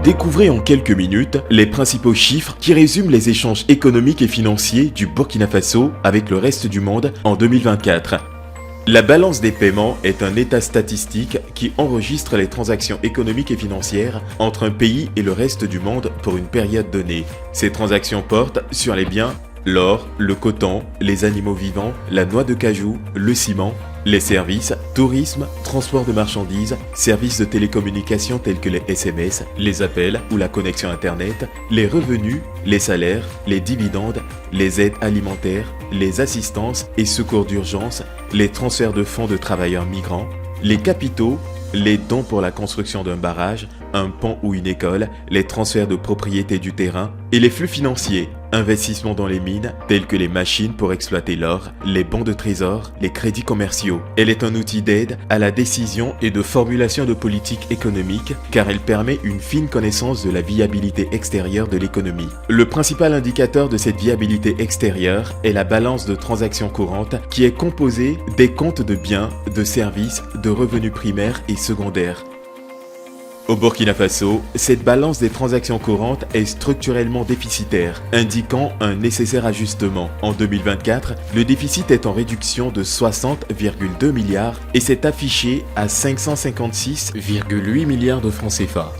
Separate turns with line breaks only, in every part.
Découvrez en quelques minutes les principaux chiffres qui résument les échanges économiques et financiers du Burkina Faso avec le reste du monde en 2024. La balance des paiements est un état statistique qui enregistre les transactions économiques et financières entre un pays et le reste du monde pour une période donnée. Ces transactions portent sur les biens, l'or, le coton, les animaux vivants, la noix de cajou, le ciment, les services, tourisme, transport de marchandises, services de télécommunications tels que les SMS, les appels ou la connexion Internet, les revenus, les salaires, les dividendes, les aides alimentaires, les assistances et secours d'urgence, les transferts de fonds de travailleurs migrants, les capitaux, les dons pour la construction d'un barrage, un pont ou une école, les transferts de propriété du terrain et les flux financiers, investissements dans les mines tels que les machines pour exploiter l'or, les bons de trésor, les crédits commerciaux. Elle est un outil d'aide à la décision et de formulation de politiques économiques car elle permet une fine connaissance de la viabilité extérieure de l'économie. Le principal indicateur de cette viabilité extérieure est la balance de transactions courantes qui est composée des comptes de biens, de services, de revenus primaires et secondaires. Au Burkina Faso, cette balance des transactions courantes est structurellement déficitaire, indiquant un nécessaire ajustement. En 2024, le déficit est en réduction de 60,2 milliards et s'est affiché à 556,8 milliards de francs CFA.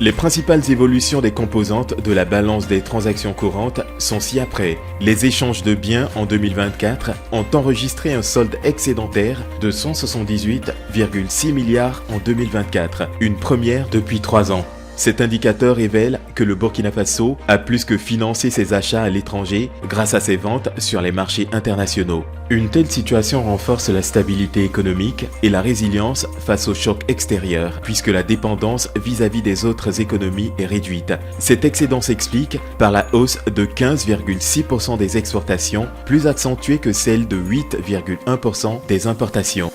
Les principales évolutions des composantes de la balance des transactions courantes sont ci-après. Les échanges de biens en 2024 ont enregistré un solde excédentaire de 178,6 milliards en 2024, une première depuis 3 ans. Cet indicateur révèle que le Burkina Faso a plus que financé ses achats à l'étranger grâce à ses ventes sur les marchés internationaux. Une telle situation renforce la stabilité économique et la résilience face aux chocs extérieurs, puisque la dépendance vis-à-vis des autres économies est réduite. Cet excédent s'explique par la hausse de 15,6% des exportations, plus accentuée que celle de 8,1% des importations.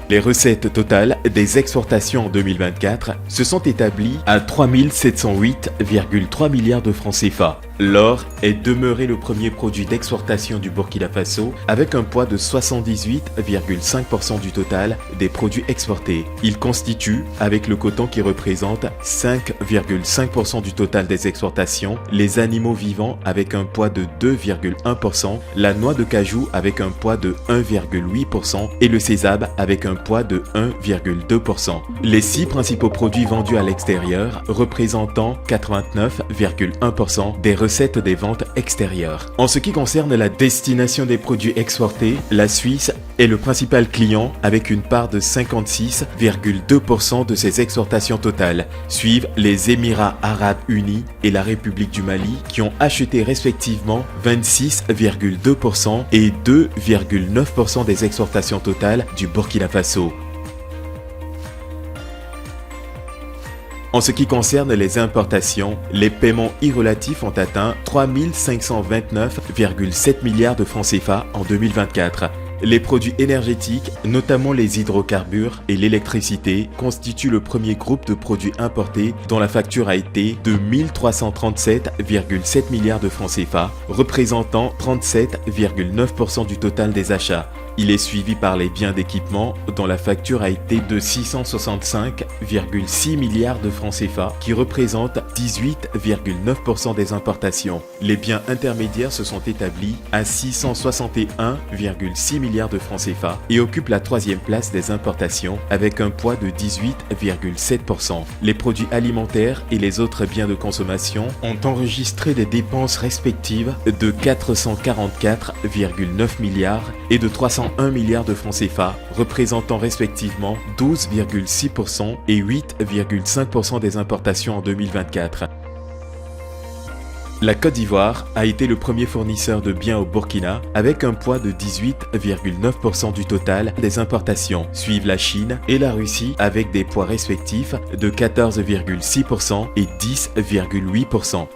Les recettes totales des exportations en 2024 se sont établies à 3 708,3 milliards de francs CFA. L'or est demeuré le premier produit d'exportation du Burkina Faso avec un poids de 78,5% du total des produits exportés. Il constitue, avec le coton qui représente 5,5% du total des exportations, les animaux vivants avec un poids de 2,1%, la noix de cajou avec un poids de 1,8% et le sésame avec un poids de 1,2%. Les 6 principaux produits vendus à l'extérieur représentant 89,1% des recettes des ventes extérieures. En ce qui concerne la destination des produits exportés, la Suisse est le principal client avec une part de 56,2% de ses exportations totales. Suivent les Émirats arabes unis et la République du Mali qui ont acheté respectivement 26,2% et 2,9% des exportations totales du Burkina Faso. En ce qui concerne les importations, les paiements irrelatifs ont atteint 3 529,7 milliards de francs CFA en 2024. Les produits énergétiques, notamment les hydrocarbures et l'électricité, constituent le premier groupe de produits importés dont la facture a été de 1337,7 milliards de francs CFA, représentant 37,9% du total des achats. Il est suivi par les biens d'équipement dont la facture a été de 665,6 milliards de francs CFA qui représentent 18,9% des importations. Les biens intermédiaires se sont établis à 661,6 milliards de francs CFA et occupent la 3e place des importations avec un poids de 18,7%. Les produits alimentaires et les autres biens de consommation ont enregistré des dépenses respectives de 444,9 milliards et de 301 milliards de francs CFA, représentant respectivement 12,6% et 8,5% des importations en 2024. La Côte d'Ivoire a été le premier fournisseur de biens au Burkina avec un poids de 18,9% du total des importations. Suivent la Chine et la Russie avec des poids respectifs de 14,6% et 10,8%.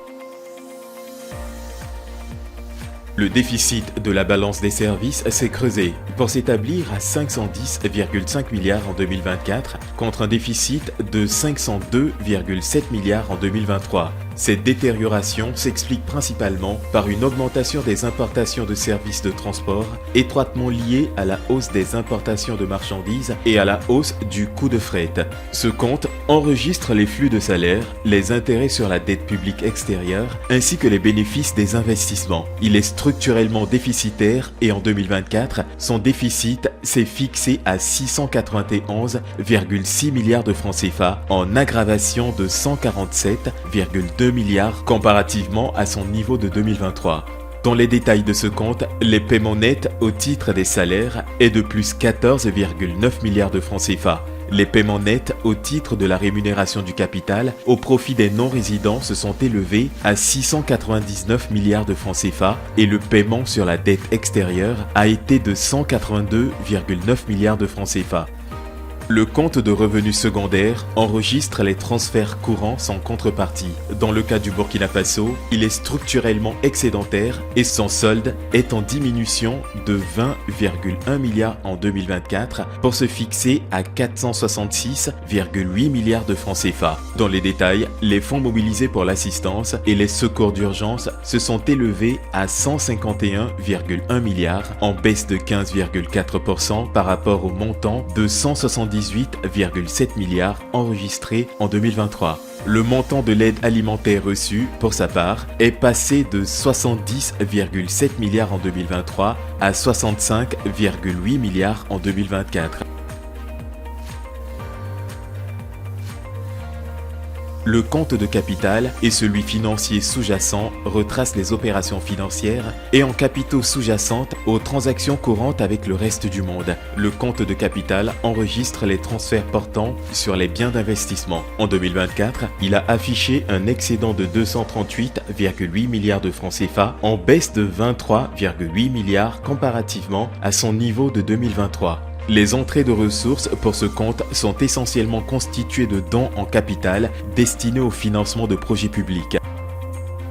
Le déficit de la balance des services s'est creusé pour s'établir à 510,5 milliards en 2024 contre un déficit de 502,7 milliards en 2023. Cette détérioration s'explique principalement par une augmentation des importations de services de transport étroitement liée à la hausse des importations de marchandises et à la hausse du coût de fret. Ce compte enregistre les flux de salaires, les intérêts sur la dette publique extérieure ainsi que les bénéfices des investissements. Il est structurellement déficitaire et en 2024, son déficit s'est fixé à 691,6 milliards de francs CFA en aggravation de 147,2 milliards comparativement à son niveau de 2023. Dans les détails de ce compte, les paiements nets au titre des salaires est de plus 14,9 milliards de francs CFA. Les paiements nets au titre de la rémunération du capital au profit des non-résidents se sont élevés à 699 milliards de francs CFA et le paiement sur la dette extérieure a été de 182,9 milliards de francs CFA. Le compte de revenus secondaires enregistre les transferts courants sans contrepartie. Dans le cas du Burkina Faso, il est structurellement excédentaire et son solde est en diminution de 20,1 milliards en 2024 pour se fixer à 466,8 milliards de francs CFA. Dans les détails, les fonds mobilisés pour l'assistance et les secours d'urgence se sont élevés à 151,1 milliards en baisse de 15,4% par rapport au montant de 178,7 milliards enregistrés en 2023. Le montant de l'aide alimentaire reçue, pour sa part, est passé de 70,7 milliards en 2023 à 65,8 milliards en 2024. Le compte de capital et celui financier sous-jacent retracent les opérations financières et en capitaux sous-jacentes aux transactions courantes avec le reste du monde. Le compte de capital enregistre les transferts portant sur les biens d'investissement. En 2024, il a affiché un excédent de 238,8 milliards de francs CFA en baisse de 23,8 milliards comparativement à son niveau de 2023. Les entrées de ressources pour ce compte sont essentiellement constituées de dons en capital destinés au financement de projets publics.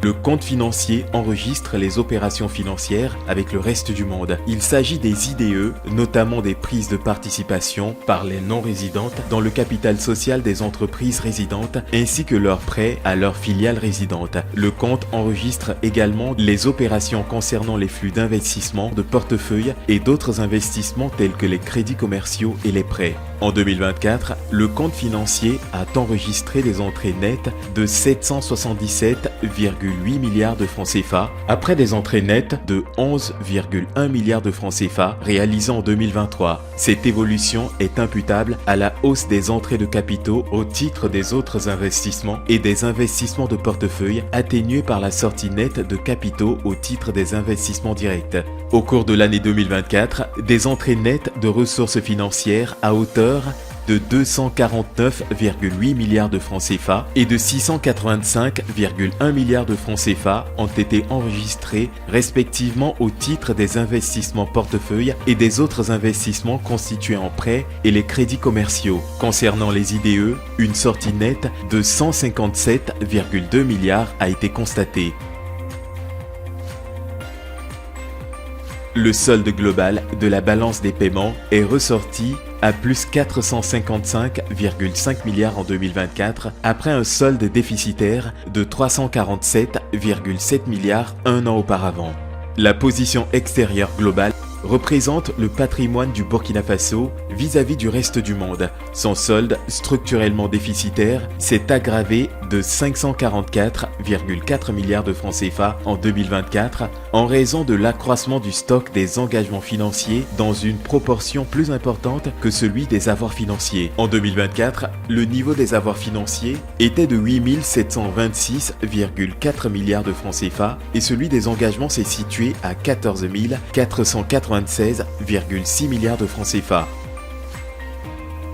Le compte financier enregistre les opérations financières avec le reste du monde. Il s'agit des IDE, notamment des prises de participation par les non-résidentes dans le capital social des entreprises résidentes ainsi que leurs prêts à leurs filiales résidentes. Le compte enregistre également les opérations concernant les flux d'investissement, de portefeuille et d'autres investissements tels que les crédits commerciaux et les prêts. En 2024, le compte financier a enregistré des entrées nettes de 777,8 milliards de francs CFA, après des entrées nettes de 11,1 milliards de francs CFA réalisées en 2023. Cette évolution est imputable à la hausse des entrées de capitaux au titre des autres investissements et des investissements de portefeuille atténués par la sortie nette de capitaux au titre des investissements directs. Au cours de l'année 2024, des entrées nettes de ressources financières à hauteur de 249,8 milliards de francs CFA et de 685,1 milliards de francs CFA ont été enregistrés respectivement au titre des investissements portefeuille et des autres investissements constitués en prêts et les crédits commerciaux. Concernant les IDE, une sortie nette de 157,2 milliards a été constatée. Le solde global de la balance des paiements est ressorti à plus 455,5 milliards en 2024 après un solde déficitaire de 347,7 milliards un an auparavant. La position extérieure globale représente le patrimoine du Burkina Faso vis-à-vis du reste du monde. Son solde structurellement déficitaire s'est aggravé de 544,4 milliards de francs CFA en 2024 en raison de l'accroissement du stock des engagements financiers dans une proportion plus importante que celui des avoirs financiers. En 2024, le niveau des avoirs financiers était de 8 726,4 milliards de francs CFA et celui des engagements s'est situé à 14 496,6 milliards de francs CFA.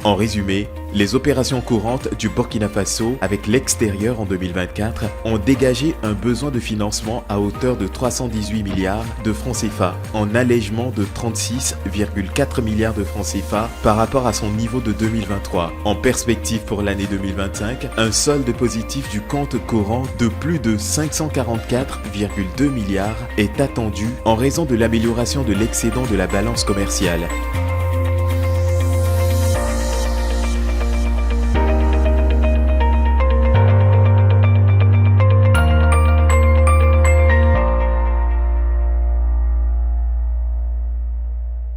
En résumé, Les opérations courantes du Burkina Faso avec l'extérieur en 2024 ont dégagé un besoin de financement à hauteur de 318 milliards de francs CFA, en allègement de 36,4 milliards de francs CFA par rapport à son niveau de 2023. En perspective pour l'année 2025, un solde positif du compte courant de plus de 544,2 milliards est attendu en raison de l'amélioration de l'excédent de la balance commerciale.